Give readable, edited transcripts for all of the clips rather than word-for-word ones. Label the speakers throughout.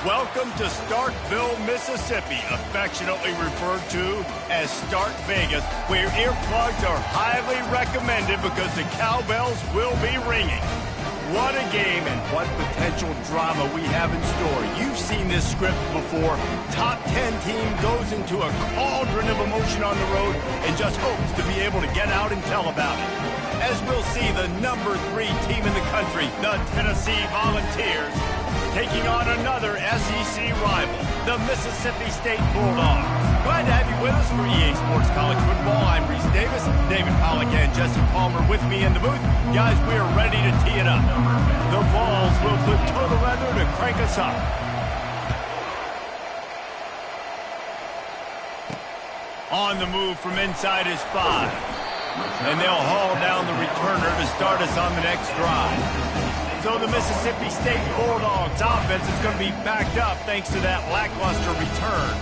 Speaker 1: Welcome to Starkville, Mississippi, affectionately referred to as Stark Vegas, where earplugs are highly recommended because the cowbells will be ringing. What a game and what potential drama we have in store. You've seen this script before. Top 10 team goes into a cauldron of emotion on the road and just hopes to be able to get out and tell about it. As we'll see, the number 3 team in the country, the Tennessee Volunteers, taking on another SEC rival, the Mississippi State Bulldogs. Glad to have you with us for EA Sports College Football. I'm Reese Davis, David Pollack and Jesse Palmer with me in the booth. Guys, we are ready to tee it up. The Vols will put total leather to crank us up. On the move from inside is 5. And they'll haul down the returner to start us on the next drive. So the Mississippi State Bulldogs offense is going to be backed up thanks to that lackluster return.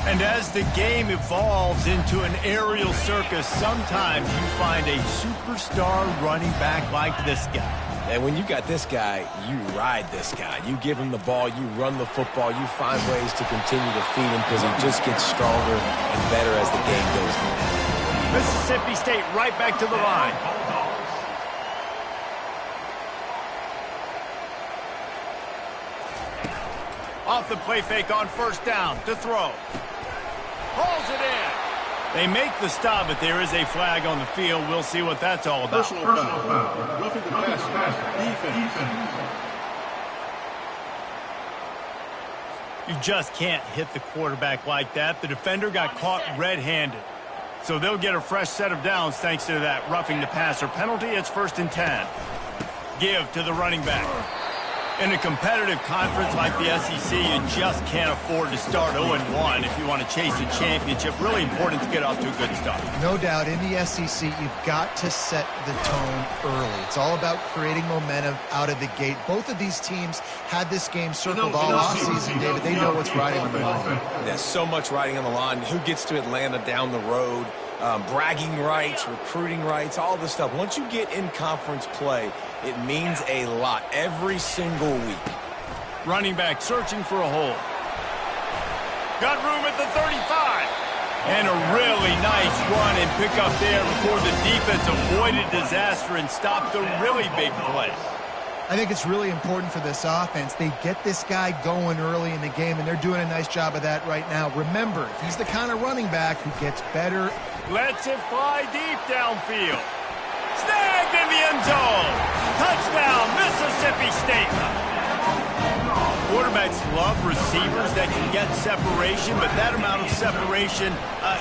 Speaker 1: And as the game evolves into an aerial circus, sometimes you find a superstar running back like this guy.
Speaker 2: And when you got this guy, you ride this guy. You give him the ball, you run the football, you find ways to continue to feed him because he just gets stronger and better as the game goes on.
Speaker 1: Mississippi State right back to the line. Off the play fake on first down to throw. Hauls it in. They make the stop, but there is a flag on the field. We'll see what that's all about.
Speaker 3: Personal foul. Roughing the pass. Defense.
Speaker 1: You just can't hit the quarterback like that. The defender got caught red-handed. So they'll get a fresh set of downs thanks to that roughing the passer penalty. It's 1st and 10. Give to the running back. In a competitive conference like the SEC, you just can't afford to start 0-1 if you want to chase a championship. Really important to get off to a good start.
Speaker 4: No doubt, in the SEC, you've got to set the tone early. It's all about creating momentum out of the gate. Both of these teams had this game circled all offseason, David. They know what's riding on the line.
Speaker 2: There's so much riding on the line. Who gets to Atlanta down the road? Bragging rights, recruiting rights, all this stuff. Once you get in conference play, it means a lot every single week.
Speaker 1: Running back searching for a hole. Got room at the 35. And a really nice run and pick up there before the defense avoided disaster and stopped a really big play.
Speaker 4: I think it's really important for this offense. They get this guy going early in the game, and they're doing a nice job of that right now. Remember, he's the kind of running back who gets better.
Speaker 1: Lets it fly deep downfield. Snagged in the end zone. Touchdown, Mississippi State. Quarterbacks love receivers that can get separation, but that amount of separation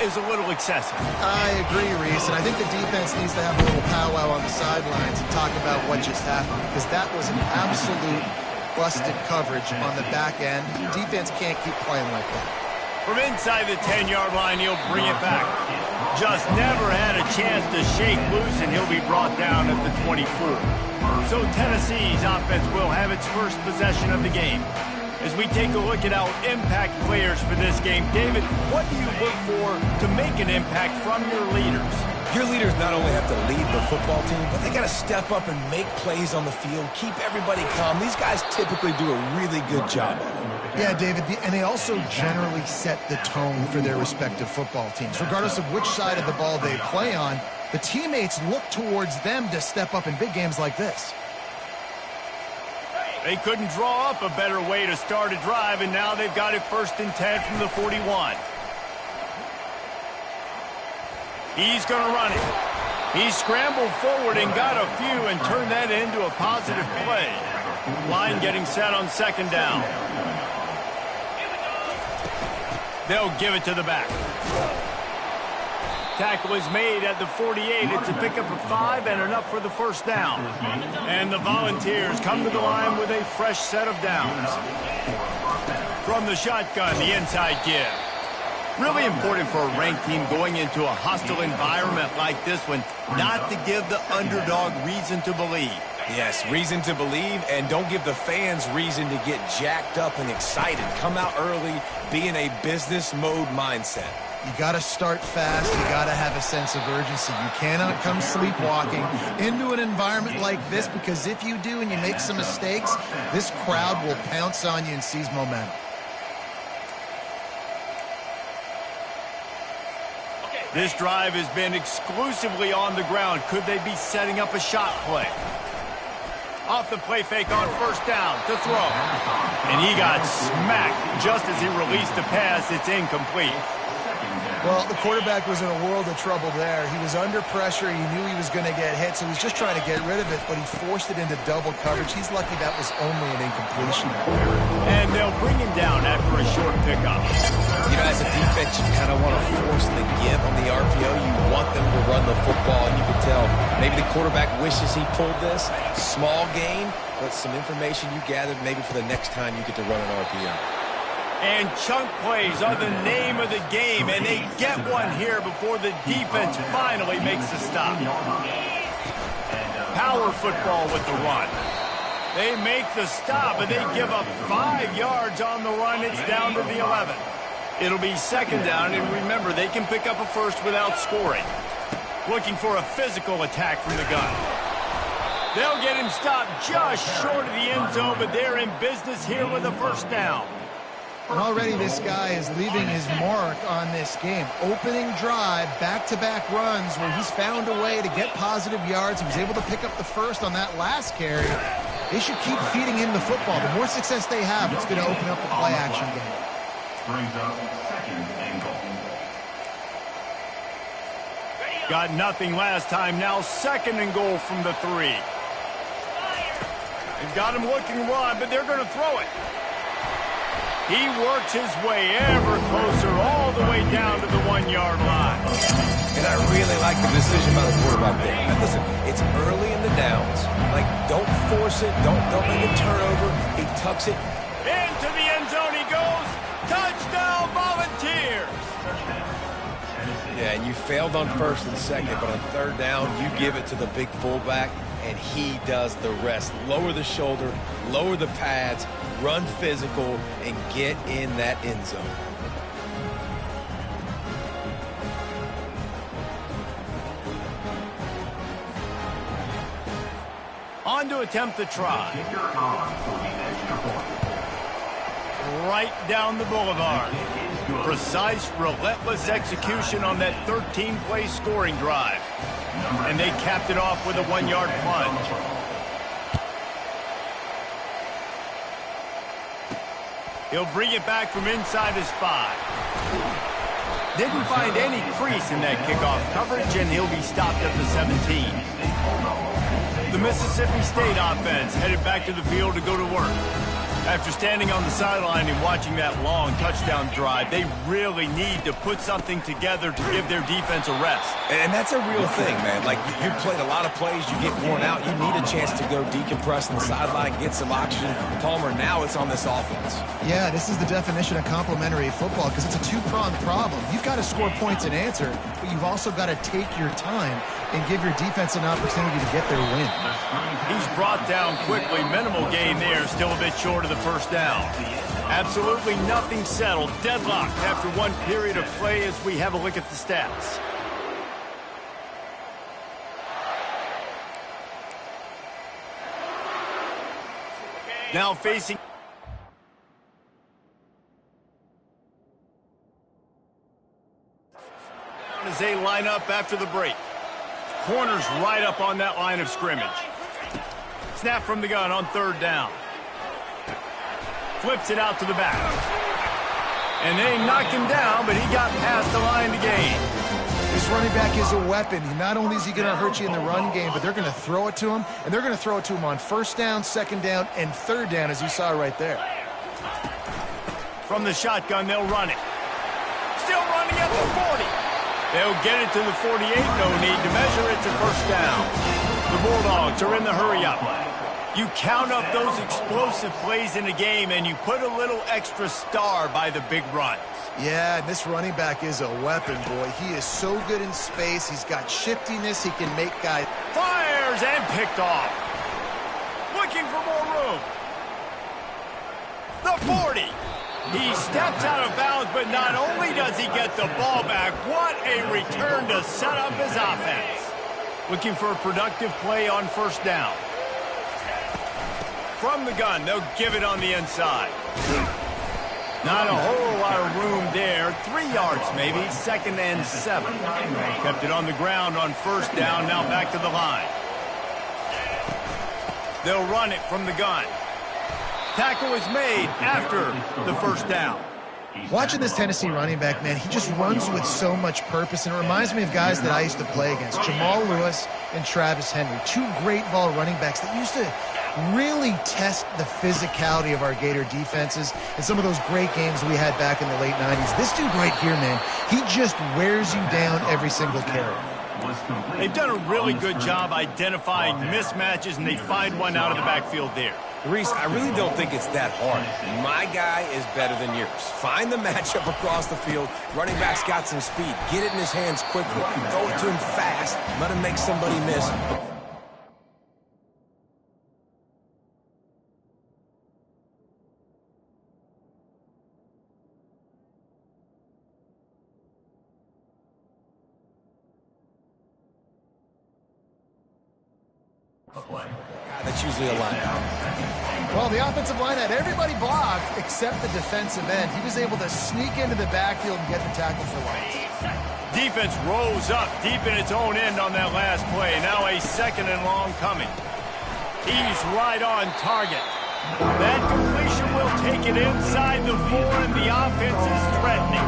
Speaker 1: is a little excessive.
Speaker 4: I agree, Reese, and I think the defense needs to have a little powwow on the sidelines and talk about what just happened, because that was an absolute busted coverage on the back end. Defense can't keep playing like that.
Speaker 1: From inside the 10-yard line, he'll bring it back. Just never had a chance to shake loose, and he'll be brought down at the 24. So Tennessee's offense will have its first possession of the game. As we take a look at our impact players for this game, David, what do you look for to make an impact from your leaders?
Speaker 2: Your leaders not only have to lead the football team, but they got to step up and make plays on the field, keep everybody calm. These guys typically do a really good job of it.
Speaker 4: Yeah, David, and they also generally set the tone for their respective football teams. Regardless of which side of the ball they play on, the teammates look towards them to step up in big games like this.
Speaker 1: They couldn't draw up a better way to start a drive, and now they've got it 1st and 10 from the 41. He's going to run it. He scrambled forward and got a few and turned that into a positive play. Line getting set on 2nd down. They'll give it to the back. Tackle is made at the 48. It's a pickup of 5 and enough for the 1st down. And the Volunteers come to the line with a fresh set of downs. From the shotgun, the inside give. Really important for a ranked team going into a hostile environment like this one, not to give the underdog reason to believe.
Speaker 2: Yes, reason to believe, and don't give the fans reason to get jacked up and excited. Come out early, be in a business mode mindset.
Speaker 4: You got to start fast. You got to have a sense of urgency. You cannot come sleepwalking into an environment like this, because if you do and you make some mistakes, this crowd will pounce on you and seize momentum.
Speaker 1: This drive has been exclusively on the ground. Could they be setting up a shot play? Off the play fake on first down to throw. And he got smacked just as he released the pass. It's incomplete.
Speaker 4: Well, the quarterback was in a world of trouble there. He was under pressure. He knew he was going to get hit, so he was just trying to get rid of it, but he forced it into double coverage. He's lucky that was only an incompletion.
Speaker 1: And they'll bring him down after a short pickup.
Speaker 2: You know, as a defense, you kind of want to force the give on the RPO. You want them to run the football, and you can tell maybe the quarterback wishes he pulled this. Small gain, but some information you gathered maybe for the next time you get to run an RPO.
Speaker 1: And chunk plays are the name of the game, and they get one here before the defense finally makes the stop. Power football with the run. They make the stop, and they give up 5 yards on the run. It's down to the 11. It'll be second down, and remember, they can pick up a first without scoring. Looking for a physical attack from the gun. They'll get him stopped just short of the end zone, but they're in business here with a first down.
Speaker 4: And already this guy is leaving his mark on this game. Opening drive, back-to-back runs where he's found a way to get positive yards. He was able to pick up the first on that last carry. They should keep feeding him the football. The more success they have, it's going to open up the play-action game.
Speaker 3: Brings up second and goal.
Speaker 1: Got nothing last time. Now second and goal from the 3. They've got him looking run, but they're going to throw it. He works his way ever closer all the way down to the 1-yard line.
Speaker 2: And I really like the decision by the quarterback there. And listen, it's early in the downs. Like, don't force it. Don't make a turnover. He tucks it.
Speaker 1: Into the end zone he goes. Touchdown, Volunteers.
Speaker 2: Yeah, and you failed on first and second, but on third down, you give it to the big fullback, and he does the rest. Lower the shoulder, lower the pads, run physical, and get in that end zone.
Speaker 1: On to attempt the try. Right down the boulevard. Precise, relentless execution on that 13-play scoring drive. And they capped it off with a 1-yard plunge. He'll bring it back from inside his 5. Didn't find any crease in that kickoff coverage, and he'll be stopped at the 17. The Mississippi State offense headed back to the field to go to work. After standing on the sideline and watching that long touchdown drive, they really need to put something together to give their defense a rest.
Speaker 2: And that's a real thing, man. Like, you played a lot of plays, you get worn out, you need a chance to go decompress on the sideline, get some oxygen. Palmer, now it's on this offense.
Speaker 4: Yeah, this is the definition of complementary football, because it's a two-pronged problem. You've got to score points and answer, but you've also got to take your time and give your defense an opportunity to get their win.
Speaker 1: He's brought down quickly. Minimal gain there, still a bit short of the first down. Absolutely nothing settled. Deadlocked after one period of play as we have a look at the stats. Now facing as they line up after the break. Corners right up on that line of scrimmage. Snap from the gun on third down. Flips it out to the back. And they knocked him down, but he got past the line to gain.
Speaker 4: This running back is a weapon. Not only is he going to hurt you in the run game, but they're going to throw it to him, and they're going to throw it to him on first down, second down, and third down, as you saw right there.
Speaker 1: From the shotgun, they'll run it. Still running at the 40. They'll get it to the 48. No need to measure it to first down. The Bulldogs are in the hurry-up. You count up those explosive plays in a game, and you put a little extra star by the big runs.
Speaker 4: Yeah, this running back is a weapon, boy. He is so good in space. He's got shiftiness. He can make guys...
Speaker 1: Fires and picked off. Looking for more room. The 40. He steps out of bounds, but not only does he get the ball back, what a return to set up his offense. Looking for a productive play on first down. From the gun, they'll give it on the inside. Not a whole lot of room there. 3 yards maybe, 2nd and 7. Kept it on the ground on first down, now back to the line. They'll run it from the gun. Tackle is made after the first down.
Speaker 4: Watching this Tennessee running back, man, he just runs with so much purpose, and it reminds me of guys that I used to play against, Jamal Lewis and Travis Henry, 2 great ball running backs that used to really test the physicality of our Gator defenses in some of those great games we had back in the late 90s. This dude right here, man, he just wears you down every single carry.
Speaker 1: They've done a really good job identifying mismatches, and they find one out of the backfield there.
Speaker 2: Reese, I really don't think it's that hard. My guy is better than yours. Find the matchup across the field. Running back's got some speed. Get it in his hands quickly. Throw it to him fast. Let him make somebody miss. That's usually a linebacker.
Speaker 4: Well, the offensive line had everybody blocked except the defensive end. He was able to sneak into the backfield and get the tackle for loss.
Speaker 1: Defense rolls up deep in its own end on that last play. Now a 2nd and long coming. He's right on target. That completion will take it inside the 4, and the offense is threatening.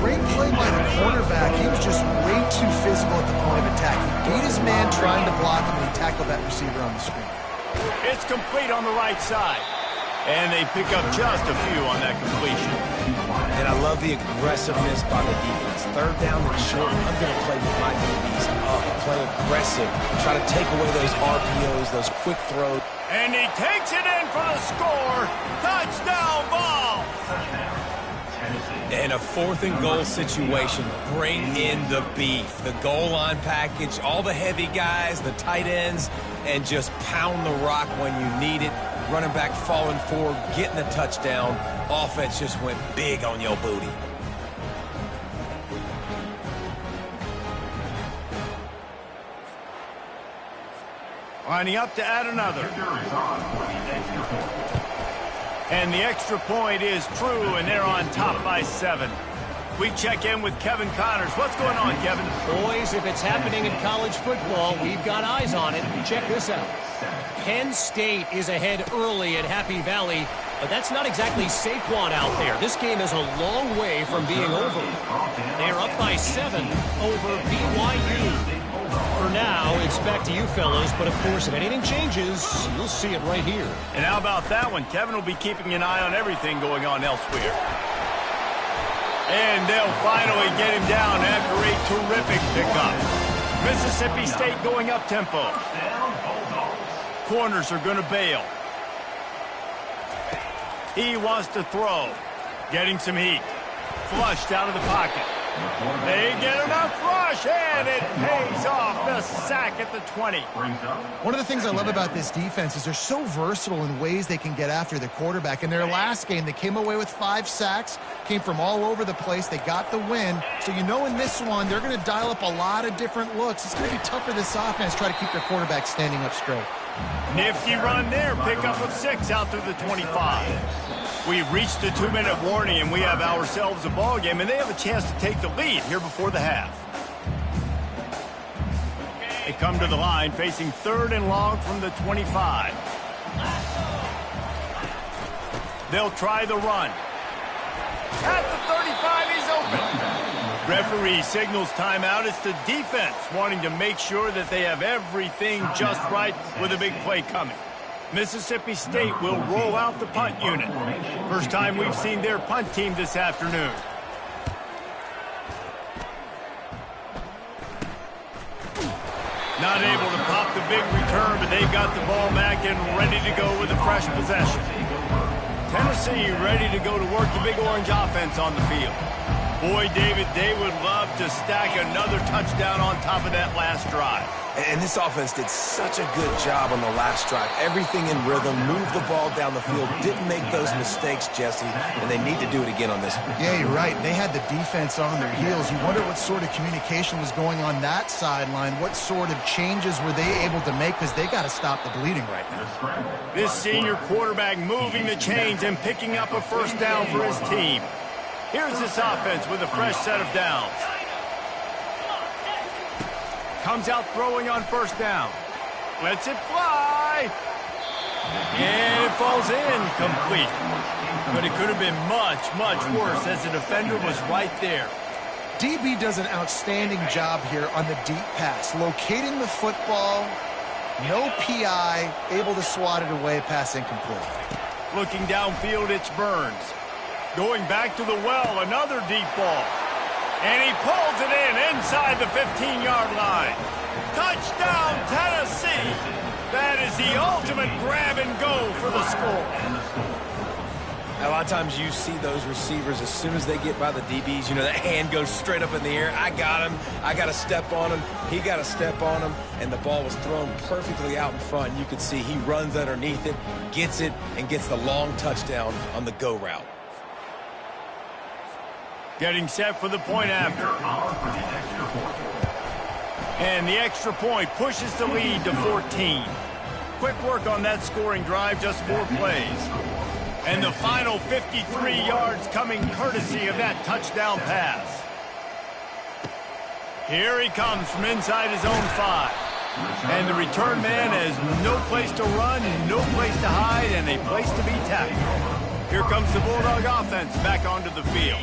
Speaker 4: Great play by the cornerback. He was just way too physical at the point of attack. He beat his man trying to block him, and he tackled that receiver on the screen.
Speaker 1: It's complete on the right side. And they pick up just a few on that completion.
Speaker 2: And I love the aggressiveness by the defense. 3rd down and short. I'm going to play with my DBs up. Play aggressive. Try to take away those RPOs, those quick throws.
Speaker 1: And he takes it in for the score. Touchdown ball.
Speaker 2: In a 4th and goal situation, bring in the beef. The goal line package, all the heavy guys, the tight ends, and just pound the rock when you need it. Running back falling forward, getting the touchdown. Offense just went big on your booty.
Speaker 1: Lining up to add another. And the extra point is true, and they're on top by 7. We check in with Kevin Connors. What's going on, Kevin?
Speaker 5: Boys, if it's happening in college football, we've got eyes on it. Check this out. Penn State is ahead early at Happy Valley, but that's not exactly Saquon out there. This game is a long way from being over. They're up by 7 over BYU. For now, it's back to you fellas, but of course, if anything changes, you'll see it right here.
Speaker 1: And how about that one? Kevin will be keeping an eye on everything going on elsewhere. And they'll finally get him down after a terrific pickup. Mississippi State going up tempo. Corners are going to bail. He wants to throw. Getting some heat. Flushed out of the pocket. They get enough rush, and it pays off. The sack at the 20.
Speaker 4: One of the things I love about this defense is they're so versatile in ways they can get after the quarterback. In their last game, they came away with 5 sacks, came from all over the place. They got the win. So you know in this one, they're going to dial up a lot of different looks. It's going to be tough for this offense to try to keep their quarterback standing up straight.
Speaker 1: Nifty run there. Pickup of 6 out through the 25. We've reached the 2-minute warning, and we have ourselves a ball game, and they have a chance to take the lead here before the half. They come to the line, facing 3rd and long from the 25. They'll try the run. At the 35, he's open. Referee signals timeout. It's the defense wanting to make sure that they have everything just right with a big play coming. Mississippi State will roll out the punt unit. First time we've seen their punt team this afternoon. Not able to pop the big return, but they've got the ball back and ready to go with a fresh possession. Tennessee ready to go to work the Big Orange offense on the field. Boy, David, they would love to stack another touchdown on top of that last drive.
Speaker 2: And this offense did such a good job on the last drive. Everything in rhythm, moved the ball down the field, didn't make those mistakes, Jesse, and they need to do it again on this one.
Speaker 4: Yeah, you're right. They had the defense on their heels. You wonder what sort of communication was going on that sideline. What sort of changes were they able to make, because they got to stop the bleeding right now.
Speaker 1: This senior quarterback moving the chains and picking up a first down for his team. Here's this offense with a fresh set of downs. Comes out throwing on first down. Lets it fly. And it falls incomplete. But it could have been much, much worse as the defender was right there.
Speaker 4: DB does an outstanding job here on the deep pass. Locating the football, no PI, able to swat it away, pass incomplete.
Speaker 1: Looking downfield, it's Burns. Going back to the well, another deep ball. And he pulls it in inside the 15-yard line. Touchdown, Tennessee. That is the ultimate grab and go for the score.
Speaker 2: A lot of times you see those receivers, as soon as they get by the DBs, you know, that hand goes straight up in the air. I got him. I got to step on him. He got to step on him. And the ball was thrown perfectly out in front. You can see he runs underneath it, gets it, and gets the long touchdown on the go route.
Speaker 1: Getting set for the point after. And the extra point pushes the lead to 14. Quick work on that scoring drive, just 4 plays. And the final 53 yards coming courtesy of that touchdown pass. Here he comes from inside his own 5. And the return man has no place to run, no place to hide, and a place to be tackled. Here comes the Bulldog offense back onto the field.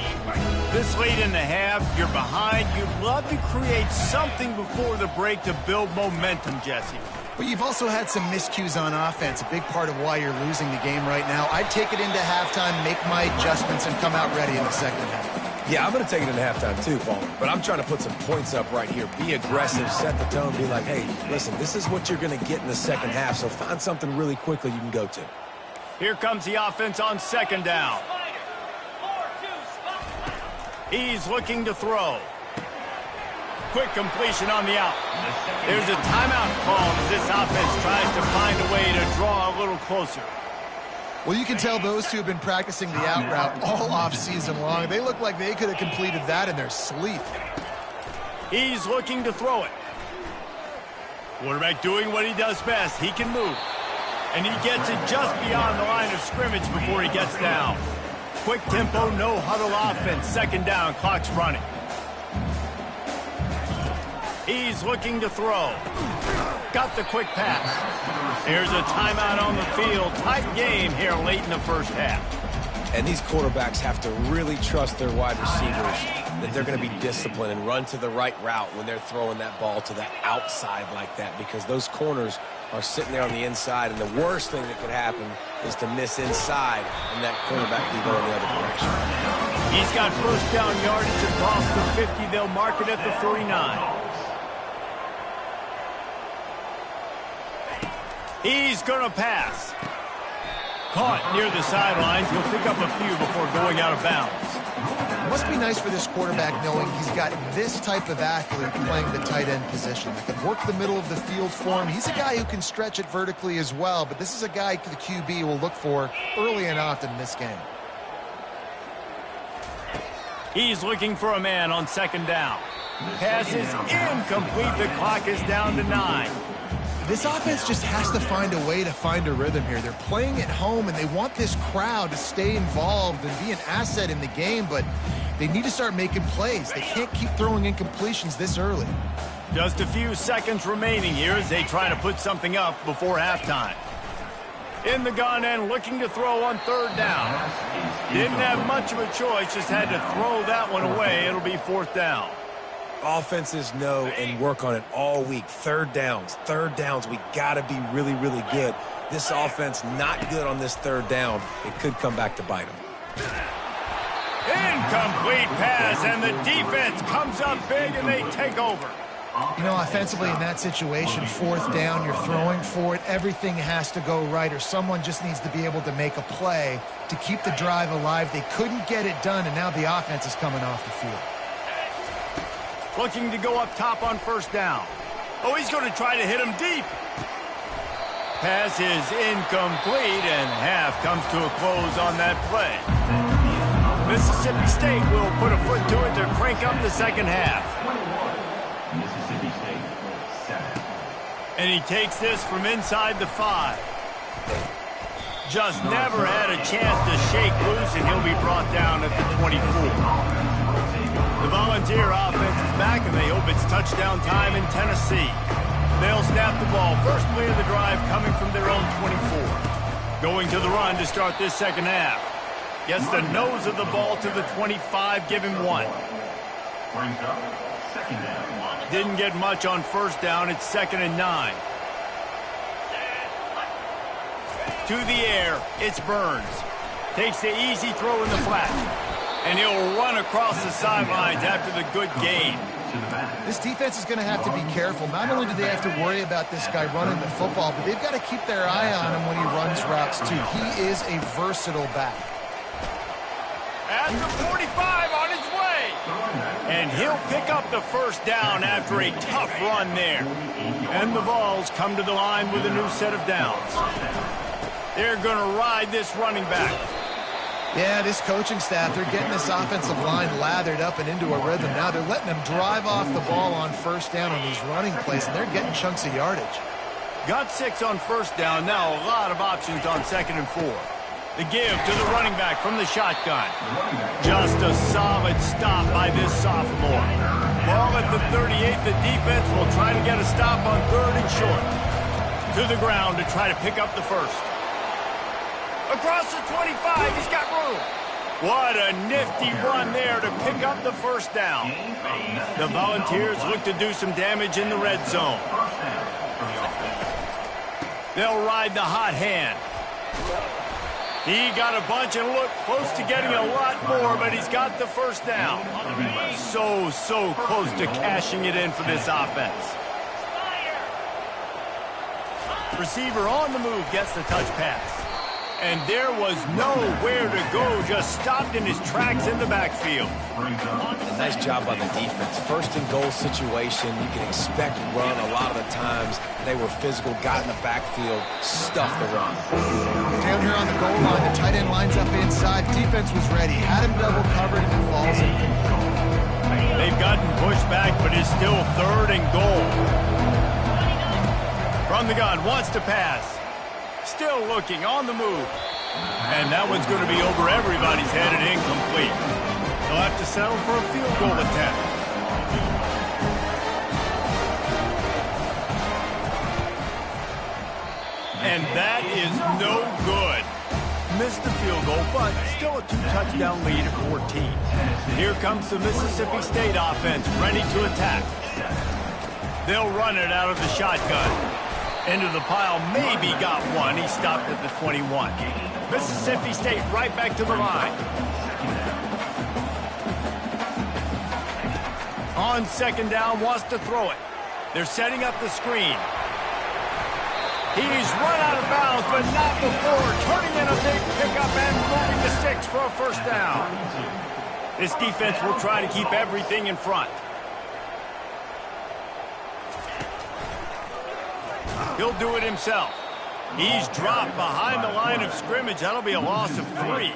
Speaker 1: This late in the half, you're behind. You'd love to create something before the break to build momentum, Jesse.
Speaker 4: But you've also had some miscues on offense, a big part of why you're losing the game right now. I'd take it into halftime, make my adjustments, and come out ready in the second half.
Speaker 2: Yeah, I'm going to take it into halftime too, Paul. But I'm trying to put some points up right here. Be aggressive, set the tone, be like, hey, listen, this is what you're going to get in the second half, so find something really quickly you can go to.
Speaker 1: Here comes the offense on second down. He's looking to throw. Quick completion on the out. There's a timeout called as this offense tries to find a way to draw a little closer.
Speaker 4: Well, you can tell those two have been practicing the out route all off-season long. They look like they could have completed that in their sleep.
Speaker 1: He's looking to throw it. Quarterback doing what he does best. He can move. And he gets it just beyond the line of scrimmage before he gets down. Quick tempo, no huddle offense. Second down, clock's running. He's looking to throw. Got the quick pass. There's a timeout on the field. Tight game here late in the first half.
Speaker 2: And these quarterbacks have to really trust their wide receivers that they're going to be disciplined and run to the right route when they're throwing that ball to the outside like that, because those corners are sitting there on the inside, and the worst thing that could happen is to miss inside and that cornerback be going the other direction.
Speaker 1: He's got first down yardage across the 50. They'll mark it at the 49. He's going to pass. Caught near the sidelines. He'll pick up a few before going out of bounds.
Speaker 4: It must be nice for this quarterback knowing he's got this type of athlete playing the tight end position that can work the middle of the field for him. He's a guy who can stretch it vertically as well, but this is a guy the QB will look for early and often in this game.
Speaker 1: He's looking for a man on second down. Pass is incomplete. The clock is down to 9.
Speaker 4: This offense just has to find a way to find a rhythm here. They're playing at home, and they want this crowd to stay involved and be an asset in the game, but they need to start making plays. They can't keep throwing incompletions this early.
Speaker 1: Just a few seconds remaining here as they try to put something up before halftime. In the gun and looking to throw on third down. Didn't have much of a choice, just had to throw that one away. It'll be fourth down.
Speaker 2: Offenses know and work on it all week. Third downs, we got to be really, really good. This offense not good on this third down. It could come back to bite them.
Speaker 1: Incomplete pass, and the defense comes up big, and they take over.
Speaker 4: You know, offensively in that situation, fourth down, you're throwing for it, everything has to go right, or someone just needs to be able to make a play to keep the drive alive. They couldn't get it done, and now the offense is coming off the field.
Speaker 1: Looking to go up top on first down. Oh, he's going to try to hit him deep. Pass is incomplete, and half comes to a close on that play. Mississippi State will put a foot to it to crank up the second half.
Speaker 3: Mississippi State, 7.
Speaker 1: And he takes this from inside the 5. Just never had a chance to shake loose, and he'll be brought down at the 24. The Volunteer offense is back, and they hope it's touchdown time in Tennessee. They'll snap the ball. First play of the drive coming from their own 24. Going to the run to start this second half. Gets the nose of the ball to the 25, give him 1.
Speaker 3: Brings up second down.
Speaker 1: Didn't get much on first down. It's 2nd and 9. To the air, it's Burns. Takes the easy throw in the flat. And he'll run across the sidelines after the good gain.
Speaker 4: This defense is going to have to be careful. Not only do they have to worry about this guy running the football, but they've got to keep their eye on him when he runs routes, too. He is a versatile back.
Speaker 1: At the 45 on his way. And he'll pick up the first down after a tough run there. And the Vols come to the line with a new set of downs. They're going to ride this running back.
Speaker 4: Yeah, this coaching staff, they're getting this offensive line lathered up and into a rhythm. Now they're letting them drive off the ball on first down on these running plays, and they're getting chunks of yardage.
Speaker 1: Got 6 on first down. Now a lot of options on 2nd and 4. The give to the running back from the shotgun. Just a solid stop by this sophomore. Ball at the 38. The defense will try to get a stop on 3rd and short. To the ground to try to pick up the first. Across the 25, he's got room. What a nifty run there to pick up the first down. The Volunteers look to do some damage in the red zone. They'll ride the hot hand. He got a bunch and looked close to getting a lot more, but he's got the first down. So close to cashing it in for this offense. Receiver on the move gets the touch pass. And there was nowhere to go, just stopped in his tracks in the backfield.
Speaker 2: A nice job by the defense. First and goal situation, you can expect run a lot of the times. They were physical, got in the backfield, stuffed the run.
Speaker 4: Down here on the goal line, the tight end lines up inside. Defense was ready, had him double covered, and it falls incomplete.
Speaker 1: They've gotten pushed back, but it's still 3rd and goal. From the gun, wants to pass. Still looking, on the move. And that one's going to be over everybody's head and incomplete. They'll have to settle for a field goal attempt. And that is no good. Missed the field goal, but still a 2-touchdown lead at 14. Here comes the Mississippi State offense, ready to attack. They'll run it out of the shotgun. Into the pile, maybe got one. He stopped at the 21. Mississippi State right back to the line. On 2nd down, wants to throw it. They're setting up the screen. He's run out of bounds, but not before turning in a big pickup and moving the sticks for a first down. This defense will try to keep everything in front. He'll do it himself. He's dropped behind the line of scrimmage. That'll be a loss of 3.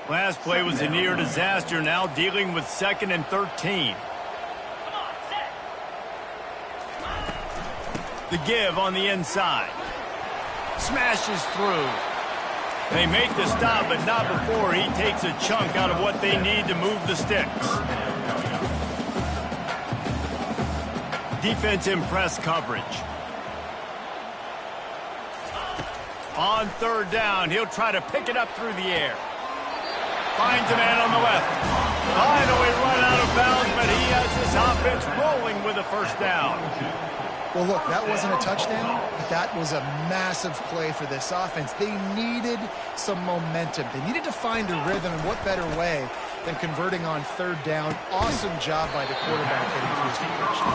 Speaker 1: Last play was a near disaster, now dealing with 2nd and 13. The give on the inside. Smashes through. They make the stop, but not before he takes a chunk out of what they need to move the sticks. Defense in press coverage. On 3rd down, he'll try to pick it up through the air. Finds a man on the left. Finally run out of bounds, but he has this offense rolling with a first down.
Speaker 4: Well, look, that wasn't a touchdown, but that was a massive play for this offense. They needed some momentum. They needed to find a rhythm, and what better way than converting on third down. Awesome job by the quarterback getting through his progression.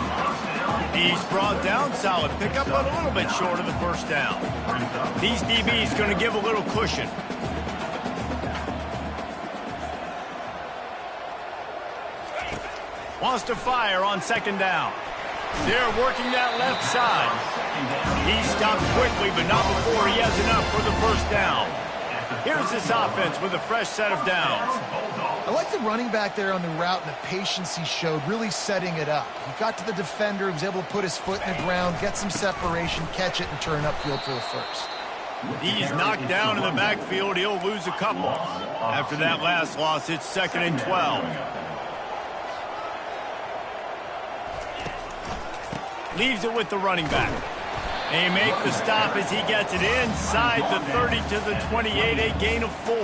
Speaker 1: He's brought down, solid pickup, but a little bit short of the first down. These DBs going to give a little cushion. Wants to fire on second down. They're working that left side. He stopped quickly, but not before he has enough for the first down. Here's this offense with a fresh set of downs.
Speaker 4: I like the running back there on the route and the patience he showed, really setting it up. He got to the defender, he was able to put his foot in the ground, get some separation, catch it, and turn upfield for the first.
Speaker 1: He's knocked down in the backfield. He'll lose a couple. After that last loss, it's 2nd and 12. Leaves it with the running back. They make the stop as he gets it inside the 30 to the 28, a gain of 4.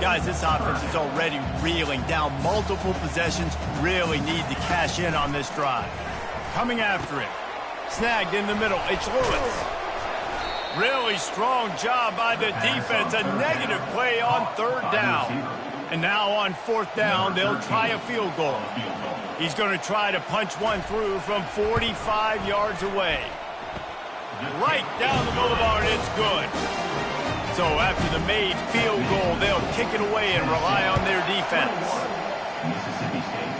Speaker 1: Guys, this offense is already reeling down multiple possessions. Really need to cash in on this drive. Coming after it. Snagged in the middle. It's Lewis. Really strong job by the defense. A negative play on third down. And now on fourth down, they'll try a field goal. He's going to try to punch one through from 45 yards away. Right down the boulevard, it's good. So after the made field goal, they'll kick it away and rely on their defense.
Speaker 3: Mississippi State,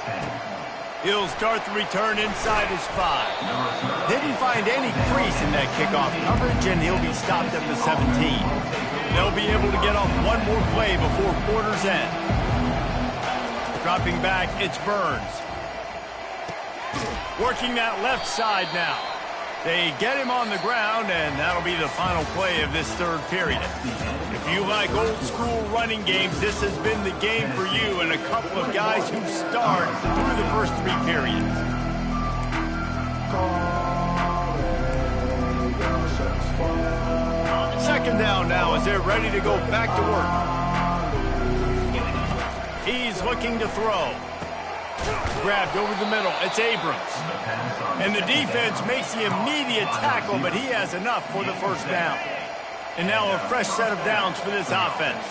Speaker 3: 10.
Speaker 1: He'll start the return inside his 5. Didn't find any crease in that kickoff coverage, and he'll be stopped at the 17. They'll be able to get off one more play before quarter's end. Dropping back, it's Burns. Working that left side now. They get him on the ground, and that'll be the final play of this third period. If you like old-school running games, this has been the game for you and a couple of guys who start through the first 3 periods. Second down now as they're ready to go back to work. He's looking to throw. Grabbed over the middle. It's Abrams. And the defense makes the immediate tackle, but he has enough for the first down. And now a fresh set of downs for this offense.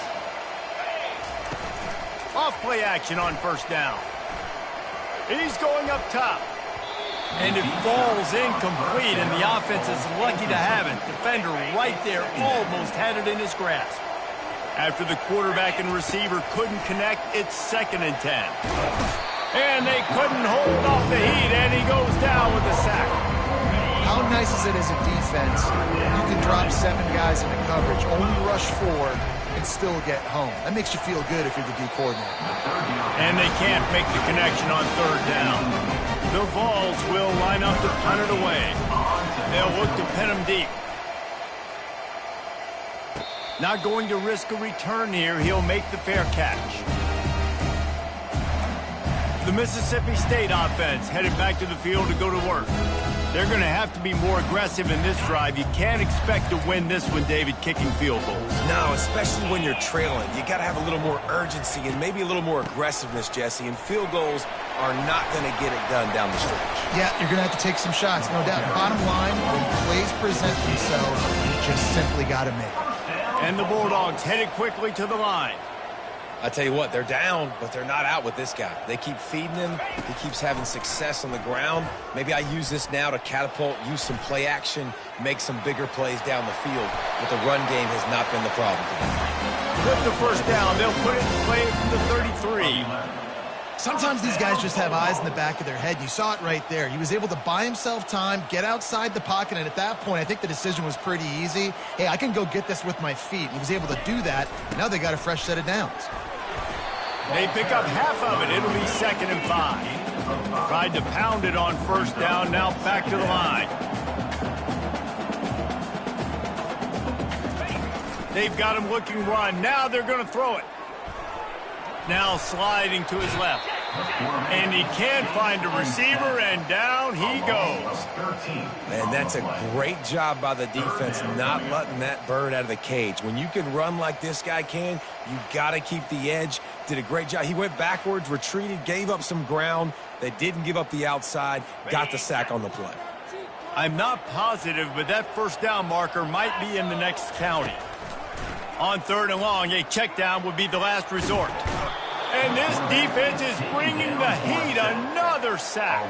Speaker 1: Off play action on first down. He's going up top. And it falls incomplete, and the offense is lucky to have it. Defender right there almost had it in his grasp. After the quarterback and receiver couldn't connect, it's 2nd and 10. And they couldn't hold off the heat, and he goes down with a sack.
Speaker 4: How nice is it as a defense? You can drop 7 guys into coverage, only rush 4, and still get home. That makes you feel good if you're the D coordinator.
Speaker 1: And they can't make the connection on third down. The Vols will line up to punt it away. They'll look to pin him deep. Not going to risk a return here. He'll make the fair catch. The Mississippi State offense headed back to the field to go to work. They're going to have to be more aggressive in this drive. You can't expect to win this one, David, kicking field goals.
Speaker 2: No, especially when you're trailing. You got to have a little more urgency and maybe a little more aggressiveness, Jesse. And field goals are not going to get it done down the stretch.
Speaker 4: Yeah, you're going to have to take some shots, no doubt. Bottom line, when plays present themselves, you just simply got to make it.
Speaker 1: And the Bulldogs headed quickly to the line.
Speaker 2: I tell you what, they're down, but they're not out with this guy. They keep feeding him. He keeps having success on the ground. Maybe I use this now to catapult, use some play action, make some bigger plays down the field. But the run game has not been the problem today.
Speaker 1: With the first down, they'll put it in play from the 33.
Speaker 4: Sometimes these guys just have eyes in the back of their head. You saw it right there. He was able to buy himself time, get outside the pocket, and at that point, I think the decision was pretty easy. Hey, I can go get this with my feet. He was able to do that. Now they got a fresh set of downs.
Speaker 1: They pick up half of it. It'll be 2nd and 5. Tried to pound it on first down. Now back to the line. They've got him looking run. Now they're going to throw it. Now sliding to his left. And he can't find a receiver, and down he goes.
Speaker 2: Man, that's a great job by the defense not letting that bird out of the cage. When you can run like this guy can, you got to keep the edge. Did a great job. He went backwards, retreated, gave up some ground. They didn't give up the outside, got the sack on the play.
Speaker 1: I'm not positive, but that first down marker might be in the next county. On 3rd and long, a check down would be the last resort. And this defense is bringing the heat. Another sack.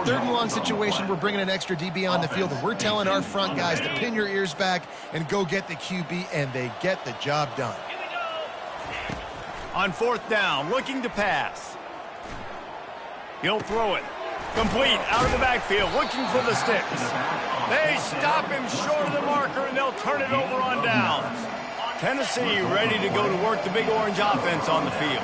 Speaker 4: 3rd and long situation. We're bringing an extra DB on the field, and we're telling our front guys to pin your ears back and go get the QB, and they get the job done.
Speaker 1: On 4th down, looking to pass. He'll throw it. Complete, out of the backfield, looking for the sticks. They stop him short of the marker, and they'll turn it over on downs. Tennessee ready to go to work the Big Orange offense on the field.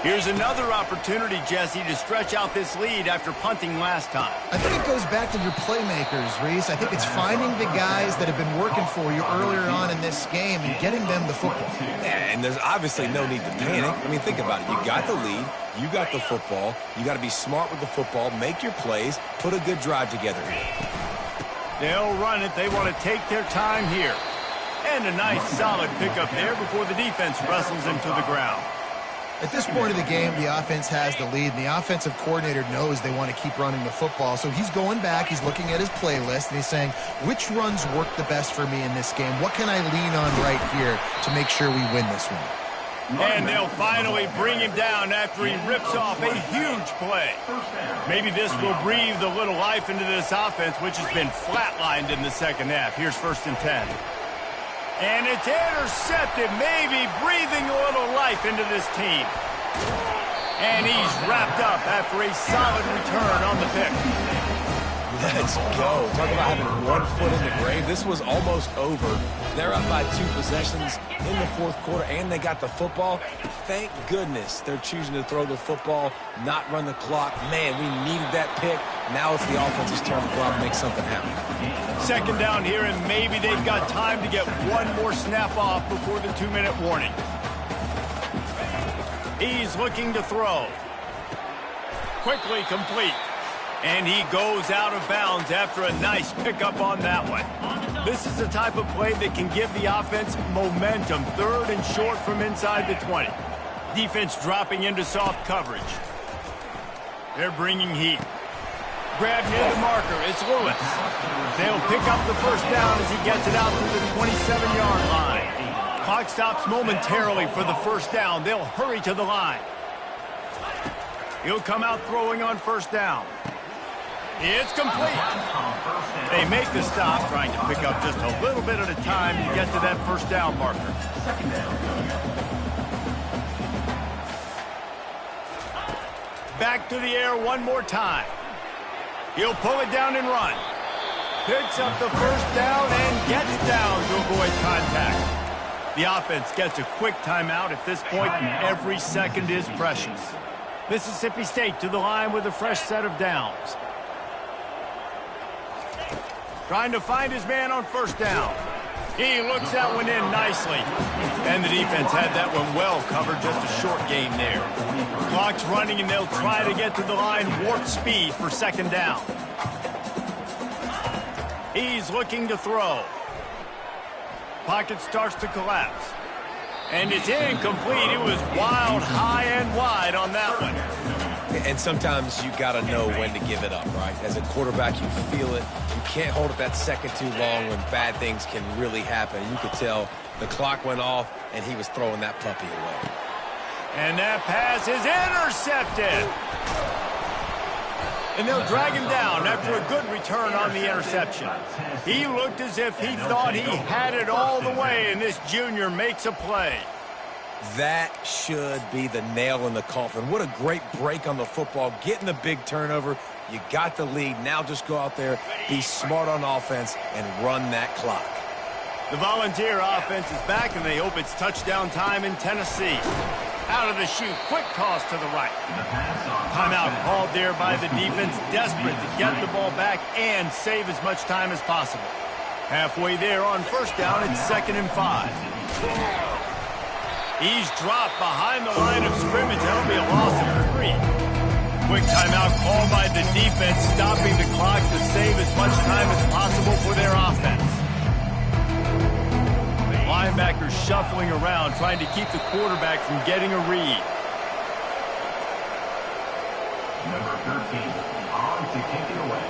Speaker 1: Here's another opportunity, Jesse, to stretch out this lead after punting last time.
Speaker 4: I think it goes back to your playmakers, Reese. I think it's finding the guys that have been working for you earlier on in this game and getting them the football.
Speaker 2: Yeah, and there's obviously no need to panic. I mean, think about it. You got the lead. You got the football. You got to be smart with the football, make your plays, put a good drive together here.
Speaker 1: They'll run it. They want to take their time here. And a nice solid pickup there before the defense wrestles him to the ground.
Speaker 4: At this point of the game, the offense has the lead, and the offensive coordinator knows they want to keep running the football. So he's going back, he's looking at his playlist, and he's saying, which runs work the best for me in this game? What can I lean on right here to make sure we win this one?
Speaker 1: And they'll finally bring him down after he rips off a huge play. Maybe this will breathe a little life into this offense, which has been flatlined in the 2nd half. Here's 1st and 10. And it's intercepted, maybe breathing a little life into this team. And he's wrapped up after a solid return on the pick.
Speaker 2: Let's go. Talk about having 1 foot in the grave. This was almost over. They're up by 2 possessions in the 4th quarter, and they got the football. Thank goodness they're choosing to throw the football, not run the clock. Man, we needed that pick. Now it's the offense's turn to go out and make something happen.
Speaker 1: 2nd down here, and maybe they've got time to get one more snap off before the 2-minute warning. He's looking to throw. Quickly complete. And he goes out of bounds after a nice pickup on that one. This is the type of play that can give the offense momentum. 3rd and short from inside the 20. Defense dropping into soft coverage. They're bringing heat. Grab near the marker. It's Lewis. They'll pick up the 1st down as he gets it out to the 27-yard line. Clock stops momentarily for the 1st down. They'll hurry to the line. He'll come out throwing on 1st down. It's complete. They make the stop, trying to pick up just a little bit at a time to get to that 1st down marker.
Speaker 3: 2nd down.
Speaker 1: Back to the air one more time. He'll pull it down and run. Picks up the 1st down and gets down to avoid contact. The offense gets a quick timeout. At this point, every second is precious. Mississippi State to the line with a fresh set of downs. Trying to find his man on 1st down. He looks that one in nicely. And the defense had that one well covered, just a short gain there. Clock's running, and they'll try to get to the line warp speed for 2nd down. He's looking to throw. Pocket starts to collapse. And it's incomplete. It was wild, high and wide on that one.
Speaker 2: And sometimes you got to know when to give it up, right? As a quarterback, you feel it. You can't hold it that second too long when bad things can really happen. You could tell the clock went off, and he was throwing that puppy away.
Speaker 1: And that pass is intercepted. And they'll drag him down after a good return on the interception. He looked as if he thought he had it all the way, and this junior makes a play.
Speaker 2: That should be the nail in the coffin. What a great break on the football. Getting the big turnover. You got the lead. Now just go out there, be smart on offense, and run that clock.
Speaker 1: The Volunteer offense is back, and they hope it's touchdown time in Tennessee. Out of the chute, quick toss to the right. Timeout called there by the defense, desperate to get the ball back and save as much time as possible. Halfway there on 1st down, it's 2nd and 5. He's dropped behind the line of scrimmage. That'll be a loss of 3. Quick timeout called by the defense, stopping the clock to save as much time as possible for their offense. Linebackers shuffling around, trying to keep the quarterback from getting a read.
Speaker 3: Number 13, on to kick it away.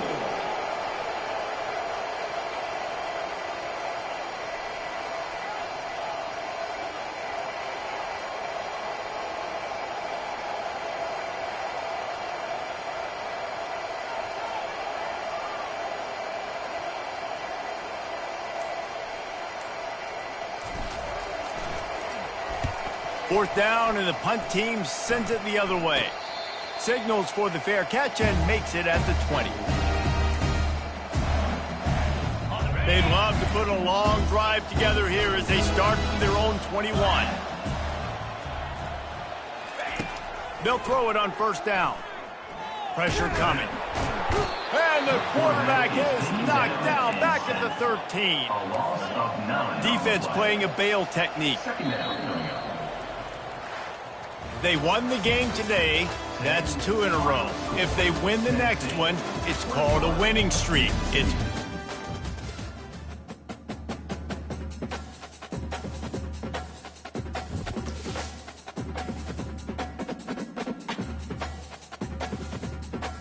Speaker 1: 4th down, and the punt team sends it the other way. Signals for the fair catch and makes it at the 20. They'd love to put a long drive together here as they start from their own 21. They'll throw it on 1st down. Pressure coming. And the quarterback is knocked down back at the 13. Defense playing a bail technique. They won the game today. That's 2 in a row. If they win the next one, it's called a winning streak. It's